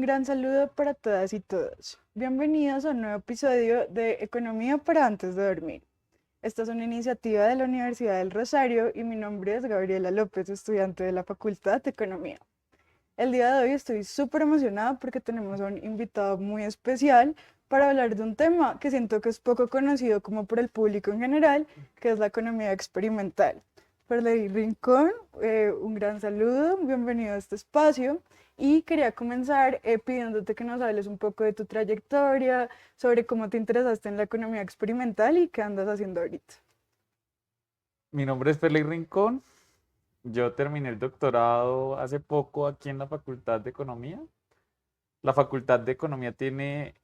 gran saludo para todas y todos. Bienvenidos a un nuevo episodio de Economía para antes de dormir. Esta es una iniciativa de la Universidad del Rosario y mi nombre es Gabriela López, estudiante de la Facultad de Economía. El día de hoy estoy súper emocionada porque tenemos a un invitado muy especial para hablar de un tema que siento que es poco conocido como por el público en general, que es la economía experimental. Perley Rincón, un gran saludo, bienvenido a este espacio. Y quería comenzar pidiéndote que nos hables un poco de tu trayectoria, sobre cómo te interesaste en la economía experimental y qué andas haciendo ahorita. Mi nombre es Félix Rincón. Yo terminé el doctorado hace poco aquí en la Facultad de Economía. La Facultad de Economía tiene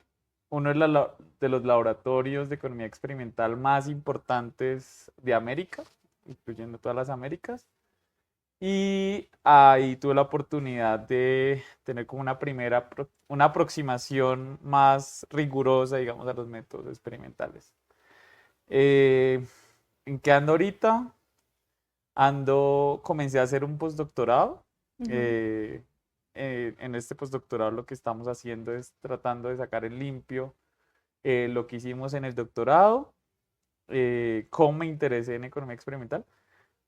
uno de los laboratorios de economía experimental más importantes de América, incluyendo todas las Américas. Y ahí tuve la oportunidad de tener como una aproximación más rigurosa, digamos, a los métodos experimentales. Eh, ¿En qué ando ahorita? Comencé a hacer un postdoctorado. Ujú. eh, en este postdoctorado lo que estamos haciendo es tratando de sacar en limpio lo que hicimos en el doctorado, cómo me interesé en economía experimental.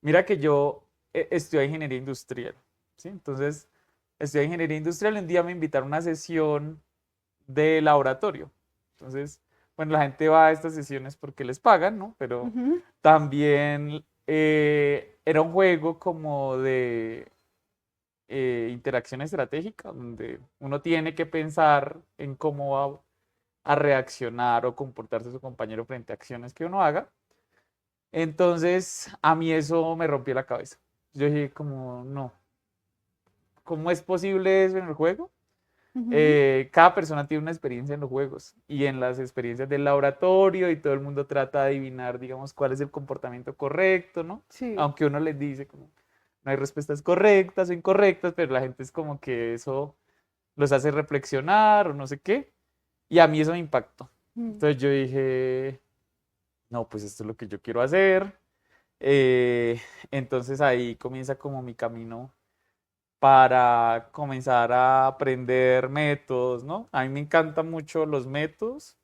Mira que yo estudié ingeniería industrial, ¿sí? Entonces, estudié ingeniería industrial y un día me invitaron a una sesión de laboratorio. Entonces, bueno, la gente va a estas sesiones porque les pagan, ¿no? Pero Ujú. también era un juego como de interacción estratégica, donde uno tiene que pensar en cómo va a reaccionar o comportarse su compañero frente a acciones que uno haga. Entonces, a mí eso me rompió la cabeza. Yo dije como, no, ¿cómo es posible eso en el juego? Ujú. Cada persona tiene una experiencia en los juegos y en las experiencias del laboratorio y todo el mundo trata de adivinar, digamos, cuál es el comportamiento correcto, ¿no? Sí. Aunque uno les dice como, no hay respuestas correctas o incorrectas, pero la gente es como que eso los hace reflexionar o no sé qué. Y a mí eso me impactó. Mm. Entonces yo dije, no, pues esto es lo que yo quiero hacer. Entonces ahí comienza como mi camino para comenzar a aprender métodos, ¿no? A mí me encantan mucho los métodos,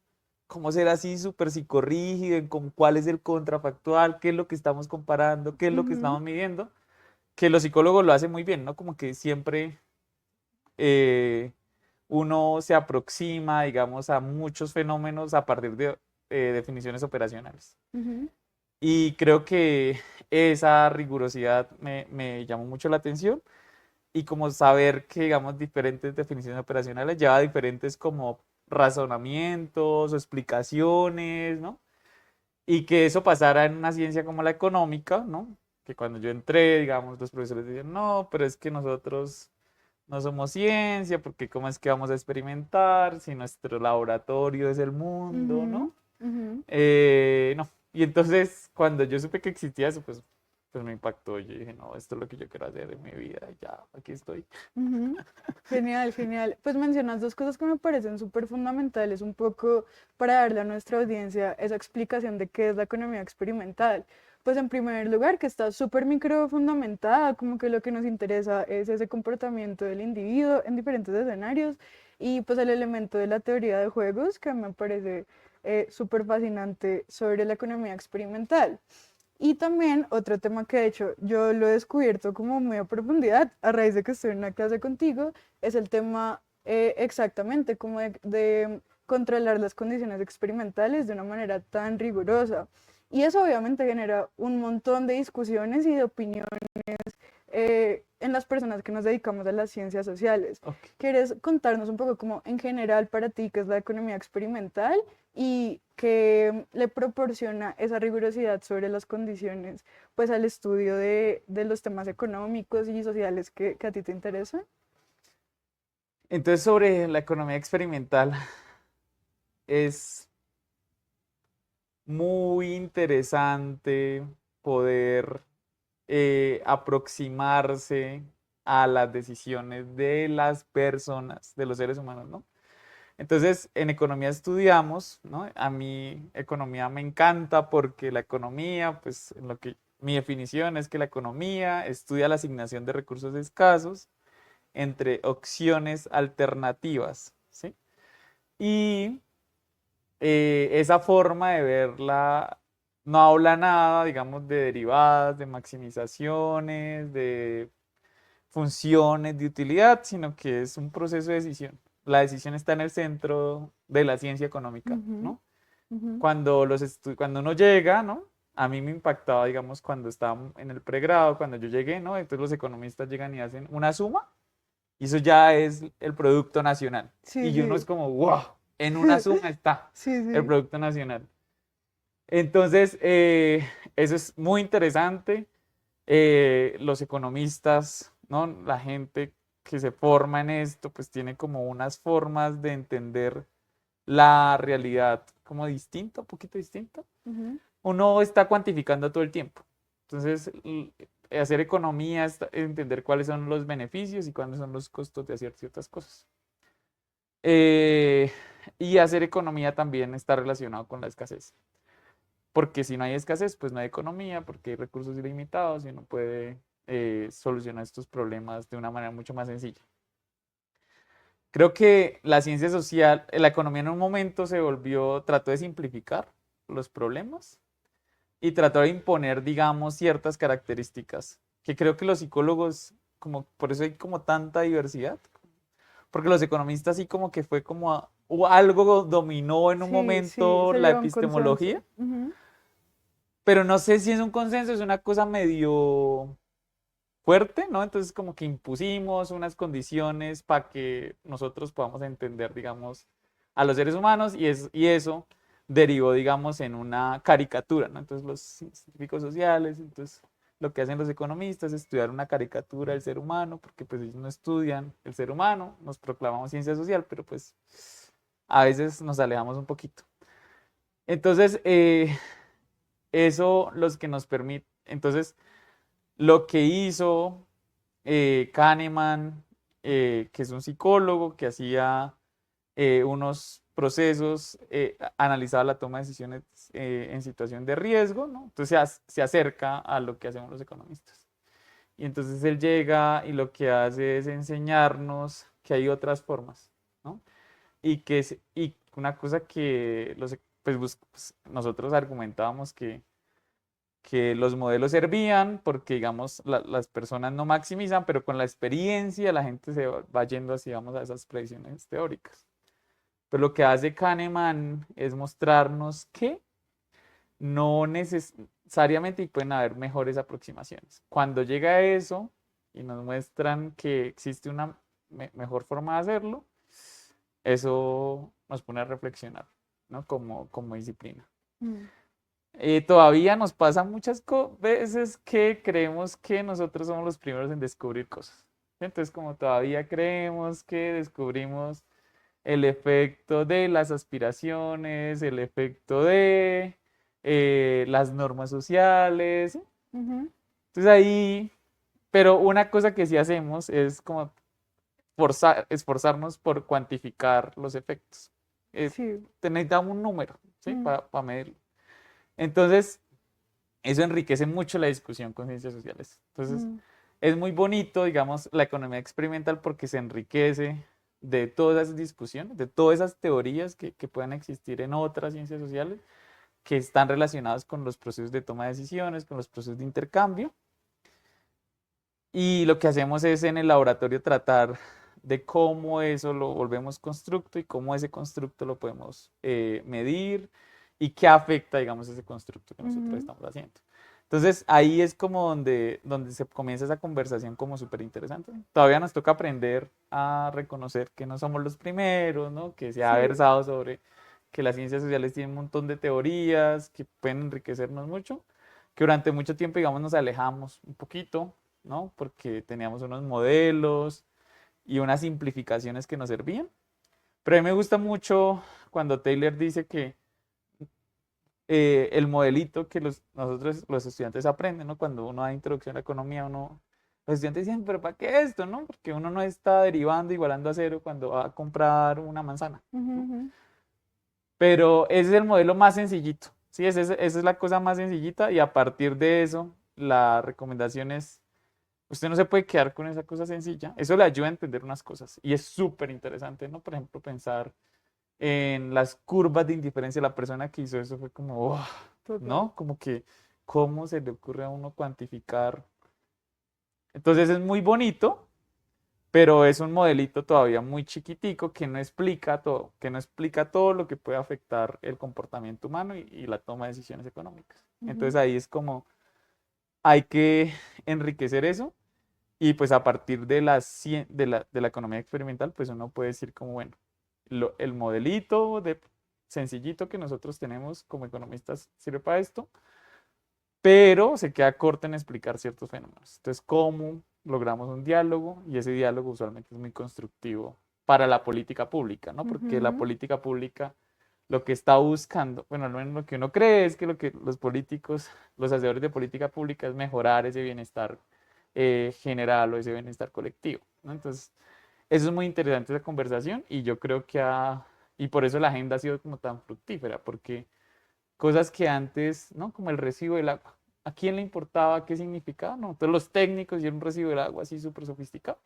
cómo ser así súper psicorrígido, en cuál es el contrafactual, qué es lo que estamos comparando, qué es lo que Ujú. estamos midiendo, que los psicólogos lo hacen muy bien, ¿no? Como que siempre eh, uno se aproxima, digamos, a muchos fenómenos a partir de definiciones operacionales. Ujú. Y creo que esa rigurosidad me llamó mucho la atención y como saber que, digamos, diferentes definiciones operacionales lleva a diferentes como razonamientos o explicaciones, ¿no? Y que eso pasara en una ciencia como la económica, ¿no? Que cuando yo entré, digamos, los profesores decían, no, pero es que nosotros no somos ciencia, porque cómo es que vamos a experimentar si nuestro laboratorio es el mundo, Ujú. ¿no? Ujú. No. Y entonces, cuando yo supe que existía eso, pues me impactó. Yo dije, no, esto es lo que yo quiero hacer en mi vida, y ya, aquí estoy. Ujú. Genial, genial. Pues mencionas dos cosas que me parecen súper fundamentales, un poco para darle a nuestra audiencia esa explicación de qué es la economía experimental. Pues en primer lugar, que está súper micro fundamentada, como que lo que nos interesa es ese comportamiento del individuo en diferentes escenarios y pues el elemento de la teoría de juegos que me parece súper fascinante sobre la economía experimental. Y también otro tema que de hecho yo lo he descubierto como muy a profundidad a raíz de que estoy en una clase contigo, es el tema exactamente como de controlar las condiciones experimentales de una manera tan rigurosa. Y eso obviamente genera un montón de discusiones y de opiniones en las personas que nos dedicamos a las ciencias sociales. Ok. ¿Quieres contarnos un poco como en general para ti qué es la economía experimental y qué le proporciona esa rigurosidad sobre las condiciones pues al estudio de los temas económicos y sociales que a ti te interesan? Entonces, sobre la economía experimental, es muy interesante poder aproximarse a las decisiones de las personas, de los seres humanos, ¿no? Entonces, en economía estudiamos, ¿no? A mí economía me encanta porque la economía, pues mi definición es que la economía estudia la asignación de recursos escasos entre opciones alternativas, ¿sí? Y esa forma de verla no habla nada, digamos, de derivadas, de maximizaciones, de funciones, de utilidad, sino que es un proceso de decisión. La decisión está en el centro de la ciencia económica, Ujú, ¿no? ujú. Cuando uno llega, ¿no? A mí me impactaba, digamos, cuando estaba en el pregrado, cuando yo llegué, ¿no? Entonces los economistas llegan y hacen una suma y eso ya es el Producto Nacional. Sí, Y uno es sí. como, wow, en una suma está Sí, el sí. Producto Nacional. Entonces, eso es muy interesante. Los economistas, ¿no? La gente que se forma en esto, pues tiene como unas formas de entender la realidad como distinta, un poquito distinta. Ujú. Uno está cuantificando todo el tiempo. Entonces, hacer economía es entender cuáles son los beneficios y cuáles son los costos de hacer ciertas cosas. Eh, y hacer economía también está relacionado con la escasez. Porque si no hay escasez, pues no hay economía, porque hay recursos ilimitados y uno puede solucionar estos problemas de una manera mucho más sencilla. Creo que la ciencia social, la economía en un momento se volvió, trató de simplificar los problemas y trató de imponer, digamos, ciertas características que creo que los psicólogos, como por eso hay como tanta diversidad, porque los economistas sí como que fue como o algo dominó en un Sí, sí, momento se la llegó a un consenso. epistemología, Ujú. pero no sé si es un consenso, es una cosa medio fuerte, ¿no? Entonces como que impusimos unas condiciones para que nosotros podamos entender, digamos, a los seres humanos y eso derivó, digamos, en una caricatura, ¿no? Entonces los científicos sociales, entonces lo que hacen los economistas es estudiar una caricatura del ser humano, porque pues ellos no estudian el ser humano, nos proclamamos ciencia social, pero pues a veces nos alejamos un poquito. Entonces, eso los que nos permite, entonces lo que hizo Kahneman, que es un psicólogo que hacía unos procesos, analizaba la toma de decisiones en situación de riesgo, ¿no? Entonces se acerca a lo que hacemos los economistas. Y entonces él llega y lo que hace es enseñarnos que hay otras formas, ¿no? Y una cosa que pues, nosotros argumentábamos que los modelos servían porque, digamos, las personas no maximizan, pero con la experiencia la gente se va yendo así, vamos a esas predicciones teóricas. Pero lo que hace Kahneman es mostrarnos que no necesariamente pueden haber mejores aproximaciones. Cuando llega a eso y nos muestran que existe una mejor forma de hacerlo, eso nos pone a reflexionar, ¿no? Como disciplina. Mm. Todavía nos pasa muchas veces que creemos que nosotros somos los primeros en descubrir cosas. Entonces, como todavía creemos que descubrimos el efecto de las aspiraciones, el efecto de las normas sociales, ¿sí? Ujú. Entonces ahí, pero una cosa que sí hacemos es como esforzarnos por cuantificar los efectos. Eh, Sí. necesitamos un número, ¿sí? Mm, Para medirlo. Entonces, eso enriquece mucho la discusión con ciencias sociales. Entonces, mm. es muy bonito, digamos, la economía experimental porque se enriquece de todas esas discusiones, de todas esas teorías que puedan existir en otras ciencias sociales que están relacionadas con los procesos de toma de decisiones, con los procesos de intercambio. Y lo que hacemos es en el laboratorio tratar de cómo eso lo volvemos constructo y cómo ese constructo lo podemos medir y qué afecta, digamos, ese constructo que nosotros Ujú. estamos haciendo. Entonces ahí es como donde se comienza esa conversación como súper interesante. Todavía nos toca aprender a reconocer que no somos los primeros, ¿no? Que se ha Sí. versado sobre que las ciencias sociales tienen un montón de teorías que pueden enriquecernos mucho, que durante mucho tiempo, digamos, nos alejamos un poquito, ¿no? Porque teníamos unos modelos y unas simplificaciones que nos servían. Pero a mí me gusta mucho cuando Taylor dice que el modelito que nosotros, los estudiantes, aprenden, ¿no? Cuando uno da introducción a la economía, los estudiantes dicen, pero ¿para qué esto, no? Porque uno no está derivando, igualando a cero cuando va a comprar una manzana, Ujú, ¿no? ujú. Pero ese es el modelo más sencillito, ¿sí? Esa es la cosa más sencillita y a partir de eso, la recomendación es usted no se puede quedar con esa cosa sencilla. Eso le ayuda a entender unas cosas y es súper interesante, ¿no? Por ejemplo, pensar en las curvas de indiferencia. La persona que hizo eso fue como, "Uf", Total. ¿no? Como que, ¿cómo se le ocurre a uno cuantificar? Entonces es muy bonito, pero es un modelito todavía muy chiquitico que no explica todo lo que puede afectar el comportamiento humano y la toma de decisiones económicas. Ujú. Entonces ahí es como hay que enriquecer eso y pues a partir de la economía experimental, pues uno puede decir como, bueno, el modelito de sencillito que nosotros tenemos como economistas sirve para esto, pero se queda corto en explicar ciertos fenómenos. Entonces, ¿cómo logramos un diálogo? Y ese diálogo usualmente es muy constructivo para la política pública, ¿no? Porque la Ujú. política pública lo que está buscando, bueno, al menos lo que uno cree es que lo que los políticos, los hacedores de política pública es mejorar ese bienestar general o ese bienestar colectivo, ¿no? Entonces, eso es muy interesante esa conversación y yo creo que y por eso la agenda ha sido como tan fructífera, porque cosas que antes, ¿no? Como el recibo del agua. ¿A quién le importaba qué significaba? No, todos los técnicos y un recibo del agua así súper sofisticado.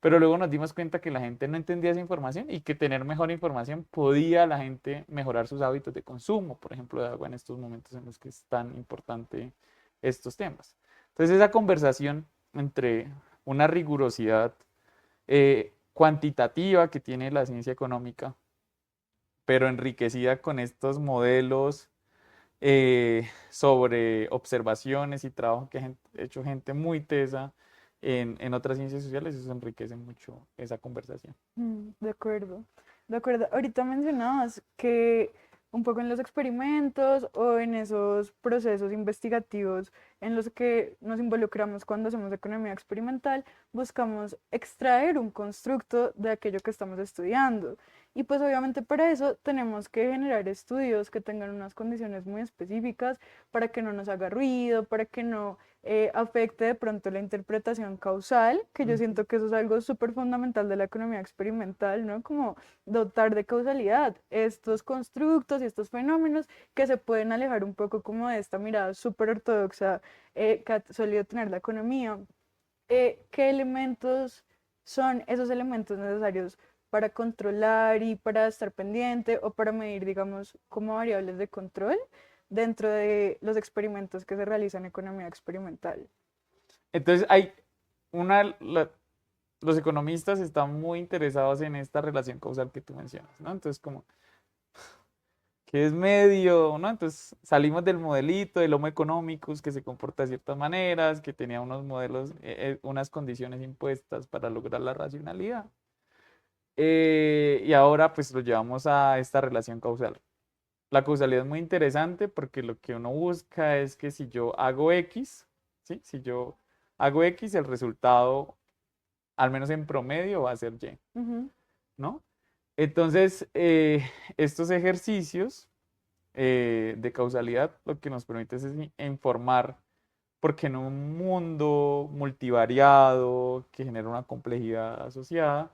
Pero luego nos dimos cuenta que la gente no entendía esa información y que tener mejor información podía la gente mejorar sus hábitos de consumo, por ejemplo, de agua en estos momentos en los que es tan importante estos temas. Entonces, esa conversación entre una rigurosidad cuantitativa que tiene la ciencia económica, pero enriquecida con estos modelos sobre observaciones y trabajo que ha hecho gente muy tesa en otras ciencias sociales, eso enriquece mucho esa conversación. De acuerdo, de acuerdo. Ahorita mencionabas que un poco en los experimentos o en esos procesos investigativos en los que nos involucramos cuando hacemos economía experimental, buscamos extraer un constructo de aquello que estamos estudiando. Y pues obviamente para eso tenemos que generar estudios que tengan unas condiciones muy específicas para que no nos haga ruido, para que no afecte de pronto la interpretación causal, que yo Ujú. siento que eso es algo súper fundamental de la economía experimental, ¿no? Como dotar de causalidad estos constructos y estos fenómenos que se pueden alejar un poco como de esta mirada súper ortodoxa que ha solido tener la economía. ¿Qué elementos son esos elementos necesarios para controlar y para estar pendiente o para medir, digamos, como variables de control dentro de los experimentos que se realizan en economía experimental? Entonces, hay una, los economistas están muy interesados en esta relación causal que tú mencionas, ¿no? Entonces, como, ¿qué es medio? ¿No? Entonces, salimos del modelito del Homo economicus que se comporta de ciertas maneras, que tenía unos modelos, unas condiciones impuestas para lograr la racionalidad. Y ahora pues lo llevamos a esta relación causal. La causalidad es muy interesante porque lo que uno busca es que si yo hago X, ¿sí? Si yo hago X, el resultado, al menos en promedio, va a ser Y, Ujú. ¿no? Entonces, estos ejercicios de causalidad lo que nos permite es informar, porque en un mundo multivariado que genera una complejidad asociada,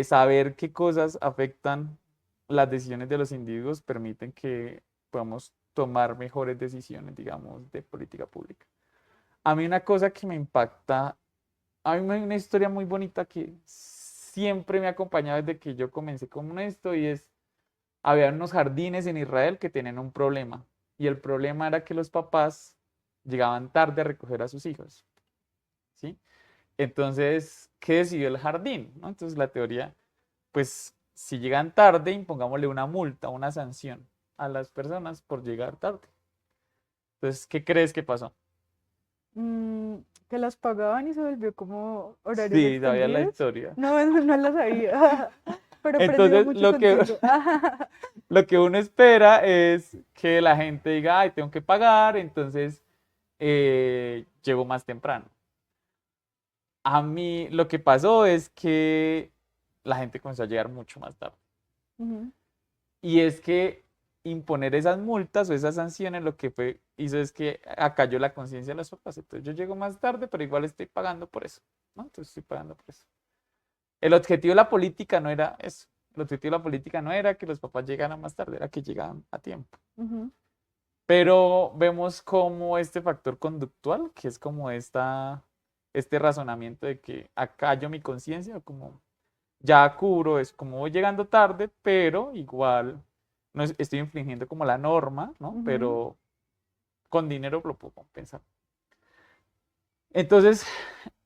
saber qué cosas afectan las decisiones de los individuos permiten que podamos tomar mejores decisiones, digamos, de política pública. A mí una cosa que me impacta, a mí hay una historia muy bonita que siempre me ha acompañado desde que yo comencé con esto y es, había unos jardines en Israel que tenían un problema y el problema era que los papás llegaban tarde a recoger a sus hijos, ¿sí? Entonces, ¿qué decidió el jardín? ¿No? Entonces la teoría, pues si llegan tarde, impongámosle una multa, una sanción a las personas por llegar tarde. Entonces, ¿qué crees que pasó? Mm, que las pagaban y se volvió como horarios Sí, sabía la extendidos. historia. No, no las sabía, pero he aprendido Entonces, mucho contigo. lo que uno espera es que la gente diga, ay, tengo que pagar, entonces llego más temprano. A mí lo que pasó es que la gente comenzó a llegar mucho más tarde. Ujú. Y es que imponer esas multas o esas sanciones lo que hizo es que acalló la conciencia de las papás. Entonces yo llego más tarde, pero igual estoy pagando por eso, ¿no? Entonces estoy pagando por eso. El objetivo de la política no era eso. El objetivo de la política no era que los papás llegaran más tarde, era que llegaran a tiempo. Ujú. Pero vemos como este factor conductual, que es como esta, este razonamiento de que acallo mi conciencia, como ya cubro, es como voy llegando tarde, pero igual no estoy infringiendo como la norma, ¿no? Ujú. Pero con dinero lo puedo compensar. Entonces,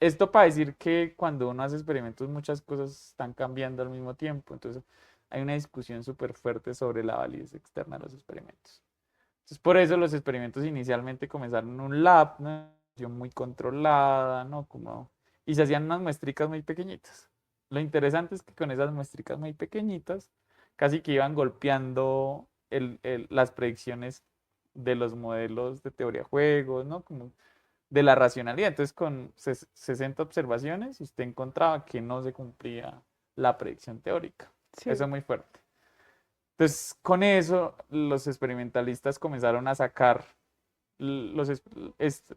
esto para decir que cuando uno hace experimentos muchas cosas están cambiando al mismo tiempo. Entonces, hay una discusión súper fuerte sobre la validez externa de los experimentos. Entonces, por eso los experimentos inicialmente comenzaron en un lab, ¿no? Muy controlada, ¿no? Como, y se hacían unas muestricas muy pequeñitas. Lo interesante es que con esas muestricas muy pequeñitas, casi que iban golpeando las predicciones de los modelos de teoría de juegos, ¿no? Como de la racionalidad. Entonces, con 60 observaciones, usted encontraba que no se cumplía la predicción teórica. Eso Sí, es muy fuerte. Entonces, con eso, los experimentalistas comenzaron a sacar los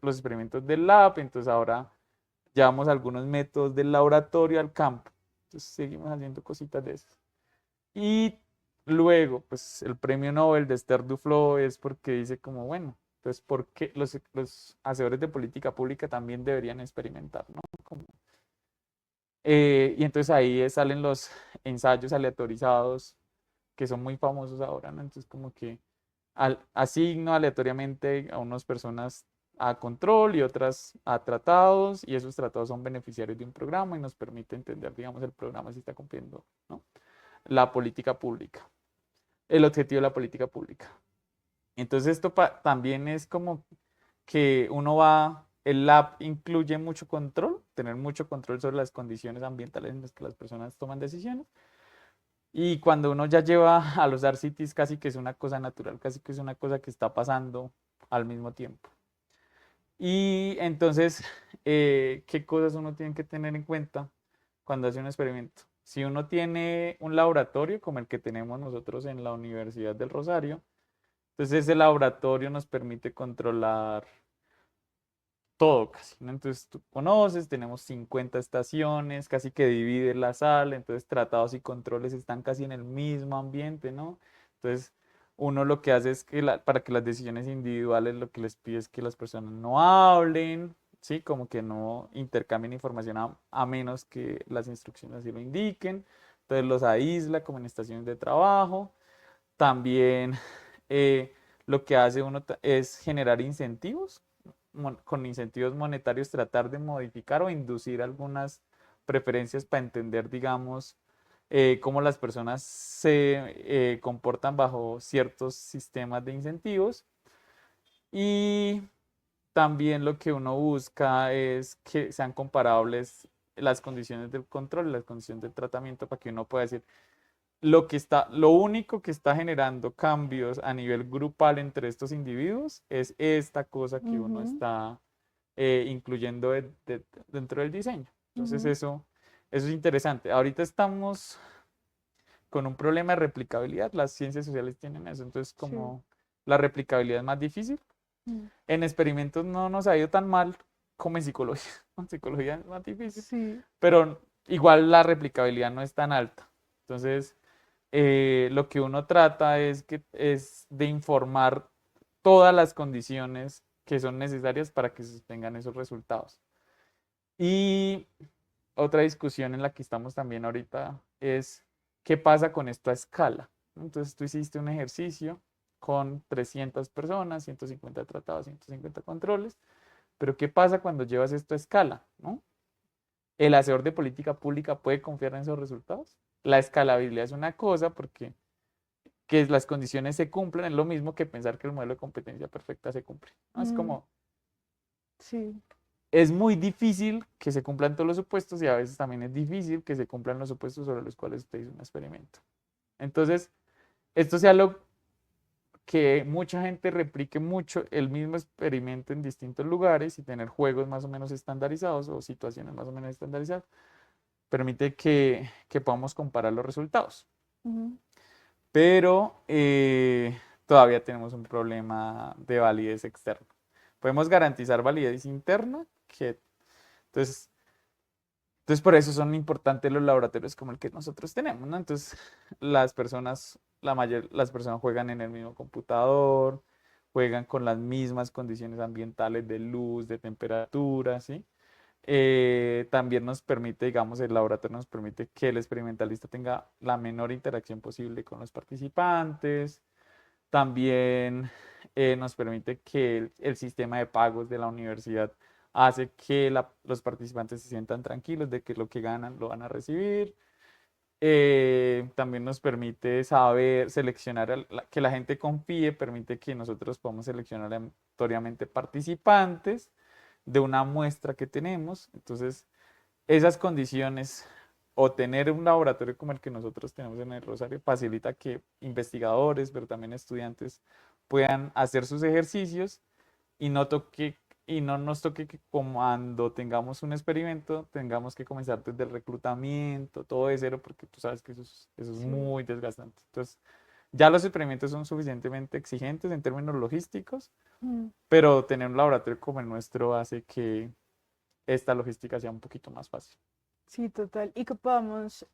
experimentos del lab. Entonces, ahora llevamos algunos métodos del laboratorio al campo. Entonces, seguimos haciendo cositas de esas. Y luego, pues el premio Nobel de Esther Duflo es porque dice como, bueno, entonces, ¿por qué los hacedores de política pública también deberían experimentar, ¿no? Como, y entonces ahí salen los ensayos aleatorizados que son muy famosos ahora, ¿no? Entonces, como que asigno aleatoriamente a unas personas a control y otras a tratados, y esos tratados son beneficiarios de un programa y nos permite entender, digamos, el programa si está cumpliendo, ¿no? La política pública, el objetivo de la política pública. Entonces esto también es como que el lab incluye mucho control, tener mucho control sobre las condiciones ambientales en las que las personas toman decisiones. Y cuando uno ya lleva a los RCTs, casi que es una cosa natural, casi que es una cosa que está pasando al mismo tiempo. Y entonces, ¿qué cosas uno tiene que tener en cuenta cuando hace un experimento? Si uno tiene un laboratorio como el que tenemos nosotros en la Universidad del Rosario, entonces ese laboratorio nos permite controlar todo casi, ¿no? Entonces tú conoces, tenemos 50 estaciones, casi que divide la sala, entonces tratados y controles están casi en el mismo ambiente, ¿no? Entonces uno lo que hace es que para que las decisiones individuales lo que les pide es que las personas no hablen, ¿sí? Como que no intercambien información a menos que las instrucciones así lo indiquen. Entonces los aísla como en estaciones de trabajo. También lo que hace uno es generar incentivos, con incentivos monetarios tratar de modificar o inducir algunas preferencias para entender, digamos, cómo las personas se comportan bajo ciertos sistemas de incentivos. Y también lo que uno busca es que sean comparables las condiciones del control y las condiciones del tratamiento para que uno pueda decir, lo único que está generando cambios a nivel grupal entre estos individuos es esta cosa que uno ujú, está incluyendo dentro del diseño. Entonces ujú, eso es interesante. Ahorita estamos con un problema de replicabilidad. Las ciencias sociales tienen eso. Entonces, sí, como la replicabilidad es más difícil, mm, en experimentos no nos ha ido tan mal como en psicología. En psicología es más difícil, sí, pero igual la replicabilidad no es tan alta. Entonces, lo que uno trata es de informar todas las condiciones que son necesarias para que se obtengan esos resultados. Y otra discusión en la que estamos también ahorita es qué pasa con esta escala. Entonces tú hiciste un ejercicio con 300 personas, 150 tratados, 150 controles, pero ¿qué pasa cuando llevas esto a escala? ¿No? ¿El hacedor de política pública puede confiar en esos resultados? La escalabilidad es una cosa porque que las condiciones se cumplan es lo mismo que pensar que el modelo de competencia perfecta se cumple, ¿no? Es mm, como, sí, es muy difícil que se cumplan todos los supuestos y a veces también es difícil que se cumplan los supuestos sobre los cuales usted hizo un experimento. Entonces, esto sea lo que mucha gente replique mucho el mismo experimento en distintos lugares y tener juegos más o menos estandarizados o situaciones más o menos estandarizadas, permite que podamos comparar los resultados. ujú, Pero todavía tenemos un problema de validez externa. Podemos garantizar validez interna, entonces, entonces por eso son importantes los laboratorios como el que nosotros tenemos, ¿no? Entonces las personas juegan en el mismo computador, juegan con las mismas condiciones ambientales de luz, de temperatura, ¿sí? También nos permite, digamos, el laboratorio nos permite que el experimentalista tenga la menor interacción posible con los participantes. También nos permite que el sistema de pagos de la universidad hace que los participantes se sientan tranquilos de que lo que ganan lo van a recibir. También nos permite saber seleccionar, que la gente confíe, permite que nosotros podamos seleccionar aleatoriamente participantes de una muestra que tenemos. Entonces, esas condiciones o tener un laboratorio como el que nosotros tenemos en el Rosario facilita que investigadores, pero también estudiantes puedan hacer sus ejercicios y no toque y no nos toque que cuando tengamos un experimento tengamos que comenzar desde el reclutamiento, todo de cero, porque tú sabes que eso es Sí. muy desgastante. Entonces, ya los experimentos son suficientemente exigentes en términos logísticos, Mm. pero tener un laboratorio como el nuestro hace que esta logística sea un poquito más fácil. Sí, total. Y que podamos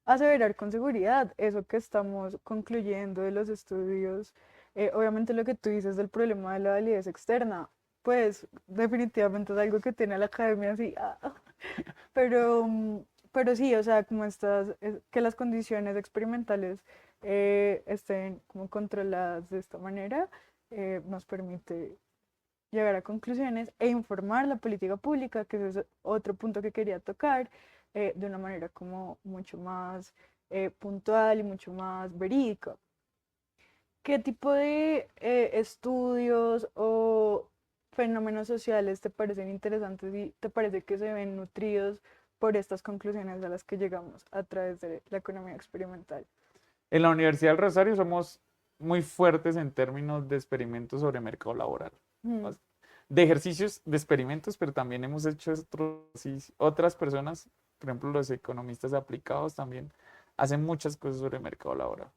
aseverar con seguridad eso que estamos concluyendo de los estudios. Obviamente lo que tú dices del problema de la validez externa, pues definitivamente es algo que tiene la academia así. Pero, pero sí, o sea, como estas, que las condiciones experimentales estén como controladas de esta manera, nos permite llegar a conclusiones e informar la política pública, que ese es otro punto que quería tocar, de una manera como mucho más puntual y mucho más verídica. ¿Qué tipo de estudios o fenómenos sociales te parecen interesantes y te parece que se ven nutridos por estas conclusiones a las que llegamos a través de la economía experimental? En la Universidad del Rosario somos muy fuertes en términos de experimentos sobre mercado laboral, Mm. de ejercicios de experimentos, pero también hemos hecho otras personas, por ejemplo, los economistas aplicados también hacen muchas cosas sobre mercado laboral.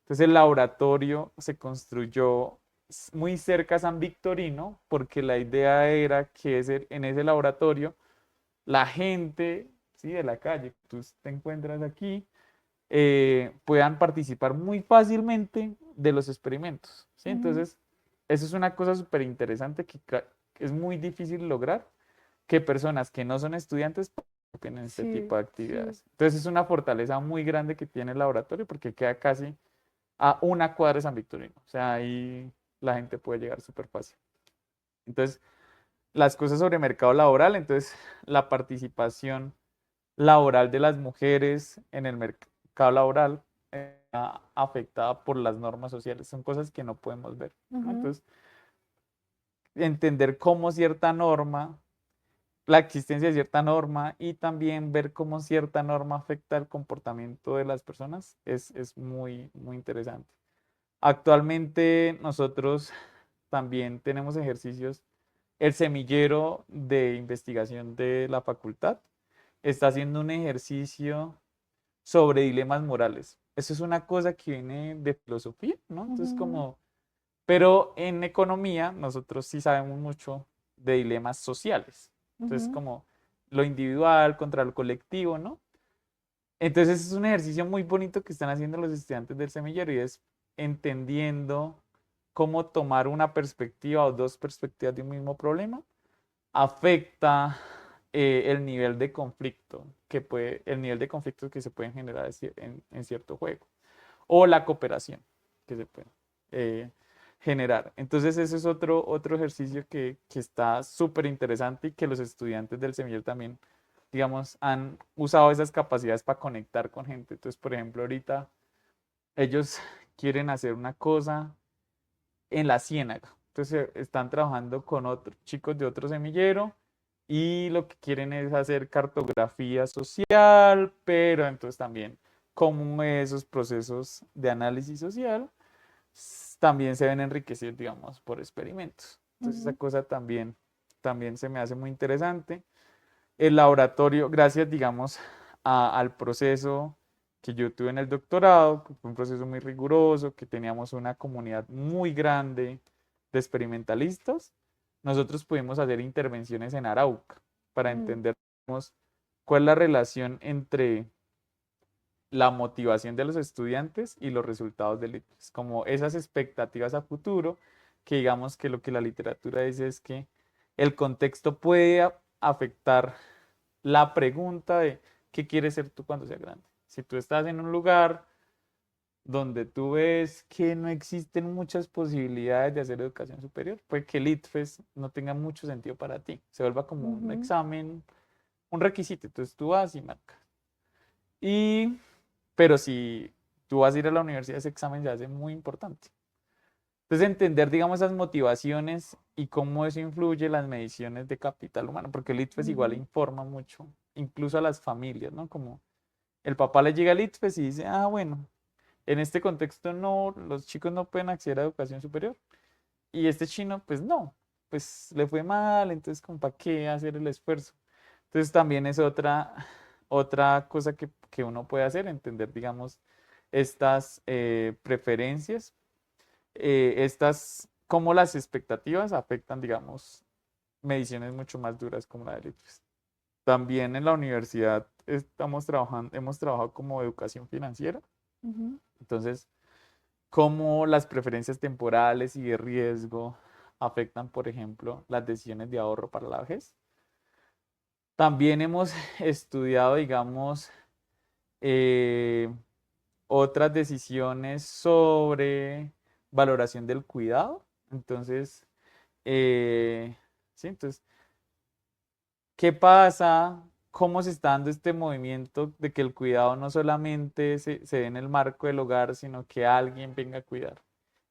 Entonces el laboratorio se construyó muy cerca a San Victorino porque la idea era que en ese laboratorio la gente, ¿sí?, de la calle, tú te encuentras aquí, puedan participar muy fácilmente de los experimentos, ¿sí? Ujú. Entonces, eso es una cosa súper interesante que es muy difícil lograr, que personas que no son estudiantes participen en este Sí, tipo de sí. actividades. Entonces, es una fortaleza muy grande que tiene el laboratorio porque queda casi a una cuadra de San Victorino. O sea, ahí la gente puede llegar súper fácil. Entonces, las cosas sobre mercado laboral, entonces, la participación laboral de las mujeres en el mercado laboral afectada por las normas sociales. Son cosas que no podemos ver, ¿no? Ujú. Entonces, entender cómo cierta norma, la existencia de cierta norma y también ver cómo cierta norma afecta el comportamiento de las personas es muy, muy interesante. Actualmente nosotros también tenemos ejercicios. El semillero de investigación de la facultad está haciendo un ejercicio sobre dilemas morales. Eso es una cosa que viene de filosofía, ¿no? Entonces, Ujú. pero en economía nosotros sí sabemos mucho de dilemas sociales. Entonces, Ujú. como lo individual contra lo colectivo, ¿no? Entonces, es un ejercicio muy bonito que están haciendo los estudiantes del semillero y es entendiendo cómo tomar una perspectiva o dos perspectivas de un mismo problema afecta el nivel de conflicto el nivel de conflictos que se pueden generar en cierto juego o la cooperación que se puede eh, generar. Entonces ese es otro ejercicio que está súper interesante y que los estudiantes del semillero también, digamos, han usado esas capacidades para conectar con gente. Entonces, por ejemplo, ahorita ellos quieren hacer una cosa en la ciénaga. Entonces están trabajando con otros chicos de otro semillero y lo que quieren es hacer cartografía social, pero entonces también cómo esos procesos de análisis social también se ven enriquecidos, digamos, por experimentos. Entonces esa Ujú. cosa también se me hace muy interesante. El laboratorio, gracias, digamos, al proceso que yo tuve en el doctorado, que fue un proceso muy riguroso, que teníamos una comunidad muy grande de experimentalistas, nosotros pudimos hacer intervenciones en Arauca para Mm. entender digamos, cuál es la relación entre la motivación de los estudiantes y los resultados del ICFES, como esas expectativas a futuro, que digamos que lo que la literatura dice es que el contexto puede afectar la pregunta de qué quieres ser tú cuando seas grande. Si tú estás en un lugar donde tú ves que no existen muchas posibilidades de hacer educación superior, puede que el ITFES no tenga mucho sentido para ti, se vuelva como un Ujú, examen, un requisito, entonces tú vas y marcas. Y, pero si tú vas a ir a la universidad, ese examen se hace muy importante. Entonces, entender, digamos, esas motivaciones y cómo eso influye en las mediciones de capital humano, porque el ITFES igual ujú, informa mucho, incluso a las familias, ¿no? Como el papá le llega al ITFES y dice, ah, bueno, en este contexto no, los chicos no pueden acceder a educación superior. Y este chino, pues no, pues le fue mal, entonces, ¿con para qué hacer el esfuerzo? Entonces, también es otra cosa que uno puede hacer, entender, digamos, estas preferencias, cómo las expectativas afectan, digamos, mediciones mucho más duras como la del ITFES. También en la universidad hemos trabajado como educación financiera. ujú, Entonces, cómo las preferencias temporales y de riesgo afectan, por ejemplo, las decisiones de ahorro para la vejez. También hemos estudiado, digamos, eh, otras decisiones sobre valoración del cuidado. Entonces, sí, entonces, ¿qué pasa? ¿Cómo se está dando este movimiento de que el cuidado no solamente se dé en el marco del hogar, sino que alguien venga a cuidar?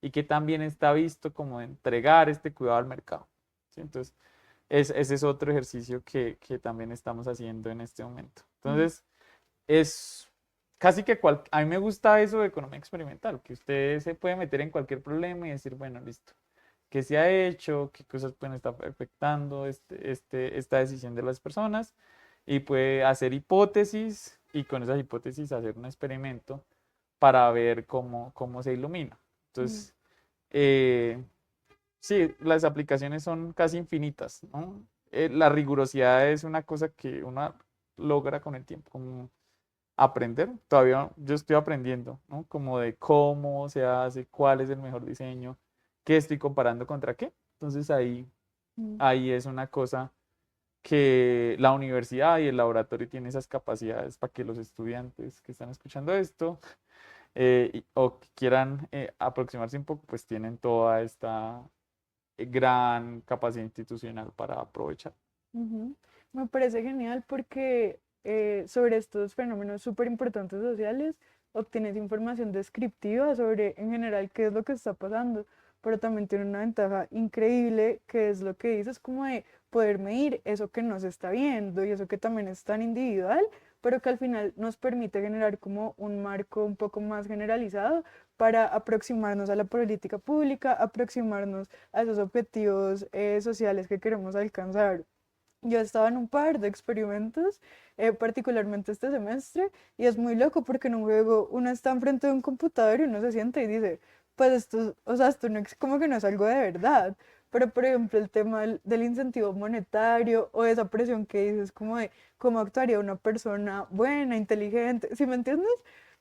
Y que también está visto como entregar este cuidado al mercado. ¿Sí? Entonces, ese es otro ejercicio que también estamos haciendo en este momento. ujú, Entonces, es casi que a mí me gusta eso de economía experimental, que usted se puede meter en cualquier problema y decir, bueno, listo, qué se ha hecho, qué cosas pueden estar afectando esta decisión de las personas y puede hacer hipótesis y con esas hipótesis hacer un experimento para ver cómo se ilumina. ujú, Entonces, sí, las aplicaciones son casi infinitas, ¿no? La rigurosidad es una cosa que uno logra con el tiempo, como aprender. Todavía yo estoy aprendiendo, ¿no? Como de cómo se hace, cuál es el mejor diseño, qué estoy comparando contra qué. Entonces ujú, ahí es una cosa que la universidad y el laboratorio tienen esas capacidades para que los estudiantes que están escuchando esto o que quieran aproximarse un poco, pues tienen toda esta gran capacidad institucional para aprovechar. ujú. Me parece genial porque sobre estos fenómenos súper importantes sociales obtienes información descriptiva sobre en general qué es lo que está pasando, pero también tiene una ventaja increíble que es lo que dices como de poder medir eso que no se está viendo y eso que también es tan individual, pero que al final nos permite generar como un marco un poco más generalizado para aproximarnos a la política pública, aproximarnos a esos objetivos sociales que queremos alcanzar. Yo estaba en un par de experimentos, particularmente este semestre, y es muy loco porque en un juego uno está enfrente de un computador y uno se sienta y dice, pues esto, o sea, esto no es como que no es algo de verdad. Pero, por ejemplo, el tema del incentivo monetario o esa presión que dices, como de cómo actuaría una persona buena, inteligente, ¿sí me entiendes?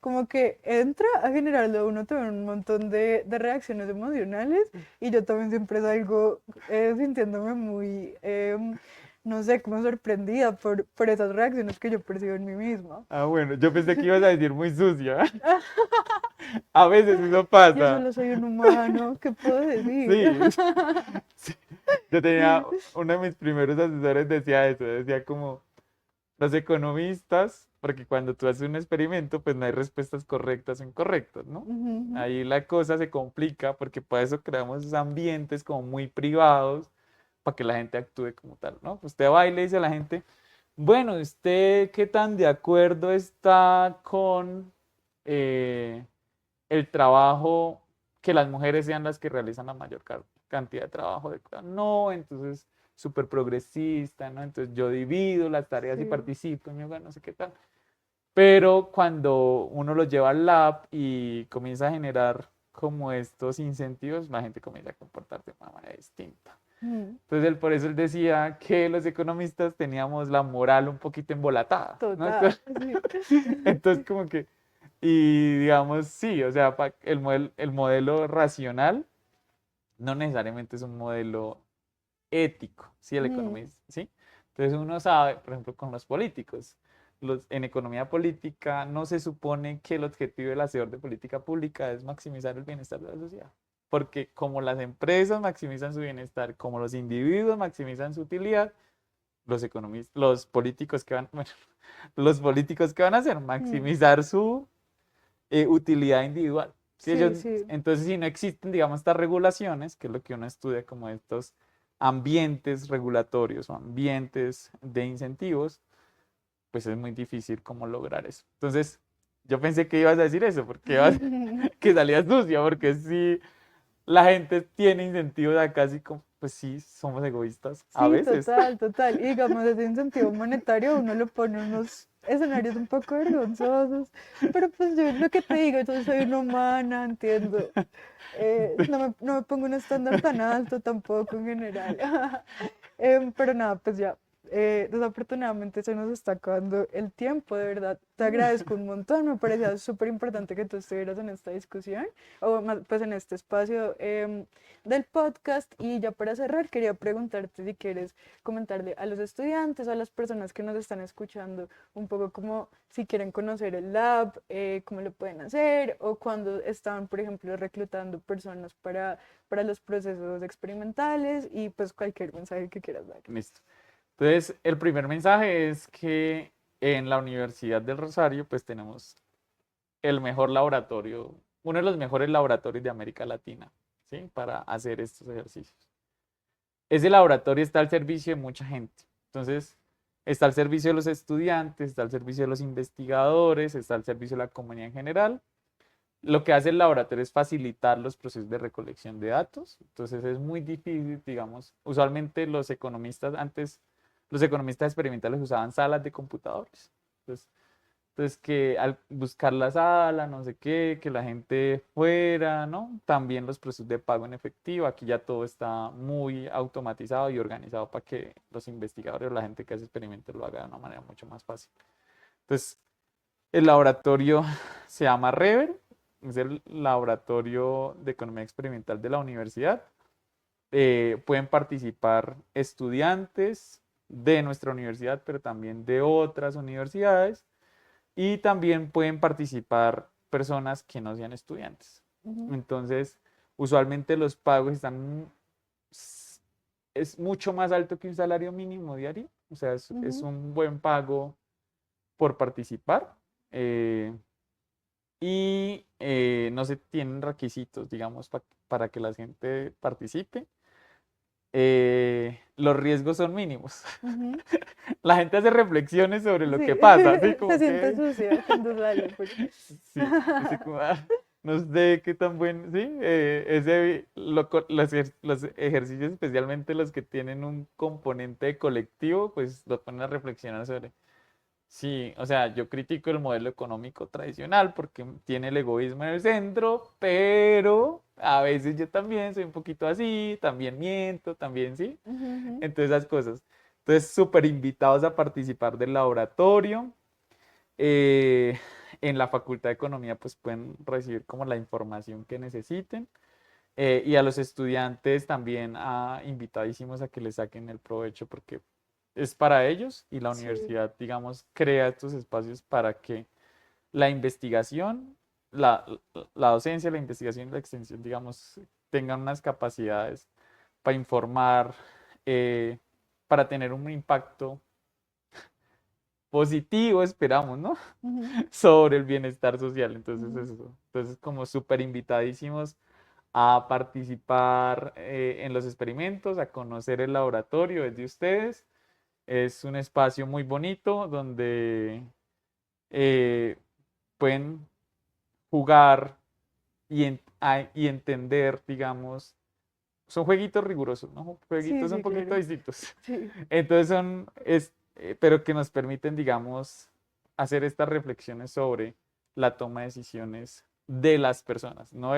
Como que entra a generarle a uno también un montón de reacciones emocionales y yo también siempre salgo sintiéndome muy no sé, como sorprendida por esas reacciones que yo percibo en mí misma. Ah, bueno, yo pensé que ibas a decir muy sucia. A veces eso Yo pasa. solo soy un humano, ¿qué puedo decir? Sí, sí. Yo tenía, uno de mis primeros asesores decía eso, decía como los economistas, porque cuando tú haces un experimento, pues no hay respuestas correctas o incorrectas, ¿no? Ujú, Ahí la cosa se complica porque para eso creamos esos ambientes como muy privados para que la gente actúe como tal, ¿no? Pues usted va y le dice a la gente, bueno, ¿usted qué tan de acuerdo está con eh, el trabajo, que las mujeres sean las que realizan la mayor cantidad de trabajo? No, entonces súper progresista, ¿no? Entonces yo divido las tareas y sí. participo, y no sé qué tal. Pero cuando uno lo lleva al lab y comienza a generar como estos incentivos, la gente comienza a comportarse de una manera distinta. Mm, Entonces, por eso él decía que los economistas teníamos la moral un poquito embolatada, ¿no? total, Entonces, sí. entonces como que, y digamos, sí, o sea, el modelo racional no necesariamente es un modelo ético, ¿sí? El Mm, economista, ¿sí? Entonces uno sabe, por ejemplo, con los políticos, en economía política no se supone que el objetivo del hacedor de política pública es maximizar el bienestar de la sociedad. Porque como las empresas maximizan su bienestar, como los individuos maximizan su utilidad, los economistas, los políticos que van, bueno, los políticos que van a hacer, Mm, maximizar su utilidad individual. ¿Sí? sí, sí. Entonces, si no existen, digamos, estas regulaciones, que es lo que uno estudia como estos ambientes regulatorios o ambientes de incentivos, pues es muy difícil como lograr eso. Entonces, yo pensé que ibas a decir eso, porque ibas, que salías sucia, porque si la gente tiene incentivos acá, así como, pues sí, somos egoístas a Sí, veces. total, total. Y digamos, ese incentivo monetario uno lo pone en unos escenarios un poco vergonzosos, pero pues yo lo que te digo, yo soy una humana, entiendo. No me pongo un estándar tan alto tampoco en general. Pero nada, pues ya, desafortunadamente se nos está acabando el tiempo, de verdad. Te agradezco un montón, me parecía súper importante que tú estuvieras en esta discusión, o más, pues en este espacio del podcast. Y ya para cerrar, quería preguntarte si quieres comentarle a los estudiantes o a las personas que nos están escuchando un poco como si quieren conocer el lab, cómo lo pueden hacer, o cuando estaban, por ejemplo, reclutando personas para los procesos experimentales, y pues cualquier mensaje que quieras dar. Listo. Entonces, el primer mensaje es que en la Universidad del Rosario, pues tenemos el mejor laboratorio, uno de los mejores laboratorios de América Latina, ¿sí? Para hacer estos ejercicios. Ese laboratorio está al servicio de mucha gente. Entonces, está al servicio de los estudiantes, está al servicio de los investigadores, está al servicio de la comunidad en general. Lo que hace el laboratorio es facilitar los procesos de recolección de datos. Entonces es muy difícil, digamos, usualmente los economistas experimentales usaban salas de computadores. Entonces, que al buscar la sala, no sé qué, que la gente fuera, ¿no? También los procesos de pago en efectivo. Aquí ya todo está muy automatizado y organizado para que los investigadores o la gente que hace experimentos lo haga de una manera mucho más fácil. Entonces, el laboratorio se llama Rever, es el laboratorio de economía experimental de la universidad. Pueden participar estudiantes de nuestra universidad, pero también de otras universidades. Y también pueden participar personas que no sean estudiantes. Ujú, Entonces, usualmente los pagos es mucho más alto que un salario mínimo diario. O sea, es ujú. un buen pago por participar. eh, y no se tienen requisitos, digamos, para que la gente participe. Los riesgos son mínimos. Ujú. La gente hace reflexiones sobre lo Sí, que pasa, así se como siente que, sucia cuando sale, pero... sí, así como, no sé qué tan bueno, sí, los ejercicios, especialmente los que tienen un componente colectivo, pues los ponen a reflexionar sobre. Sí, o sea, yo critico el modelo económico tradicional porque tiene el egoísmo en el centro, pero a veces yo también soy un poquito así, también miento, también sí. Ujú, ujú. Entonces, esas cosas. Entonces, súper invitados a participar del laboratorio. Eh, en la Facultad de Economía, pues pueden recibir como la información que necesiten. Y a los estudiantes también invitadísimos a que le saquen el provecho porque es para ellos y la Sí. universidad, digamos, crea estos espacios para que la investigación, la, la docencia, la investigación y la extensión, digamos, tengan unas capacidades para informar, eh, para tener un impacto positivo, esperamos, ¿no? Ujú. Sobre el bienestar social. Entonces, Ujú. eso. Entonces, como súper invitadísimos a participar en los experimentos, a conocer el laboratorio, es de ustedes. Es un espacio muy bonito donde eh, pueden jugar y entender, digamos, son jueguitos rigurosos, ¿no? Sí, Jueguitos un sí, poquito claro. distintos. Sí. Entonces pero que nos permiten, digamos, hacer estas reflexiones sobre la toma de decisiones de las personas, no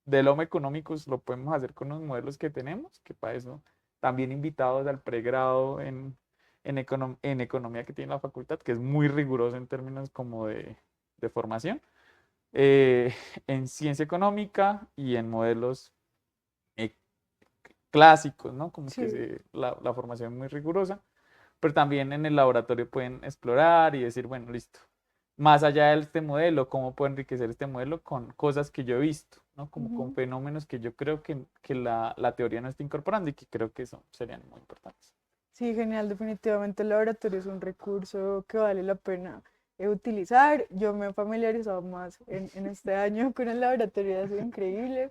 del homo económicos lo podemos hacer con los modelos que tenemos, que para eso también invitados al pregrado en economía que tiene la facultad, que es muy riguroso en términos como de formación, eh, en ciencia económica y en modelos eh, clásicos, ¿no? Como que Sí. la formación es muy rigurosa. pero también en el laboratorio pueden explorar y decir, bueno, listo, más allá de este modelo, ¿cómo puedo enriquecer este modelo con cosas que yo he visto, ¿no? Como con Ujú. fenómenos que yo creo que la teoría no está incorporando y que creo que son, serían muy importantes. Sí, genial, definitivamente el laboratorio es un recurso que vale la pena utilizar. Yo me he familiarizado más en este año con el laboratorio, ha sido increíble.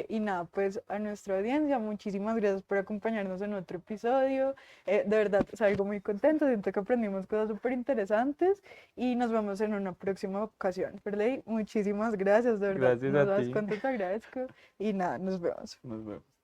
Y nada, pues a nuestra audiencia, muchísimas gracias por acompañarnos en otro episodio. De verdad, salgo muy contenta, siento que aprendimos cosas súper interesantes y nos vemos en una próxima ocasión. Perley, muchísimas gracias, de verdad, Gracias no a sabes ti. cuánto te agradezco y nada, nos vemos. Nos vemos.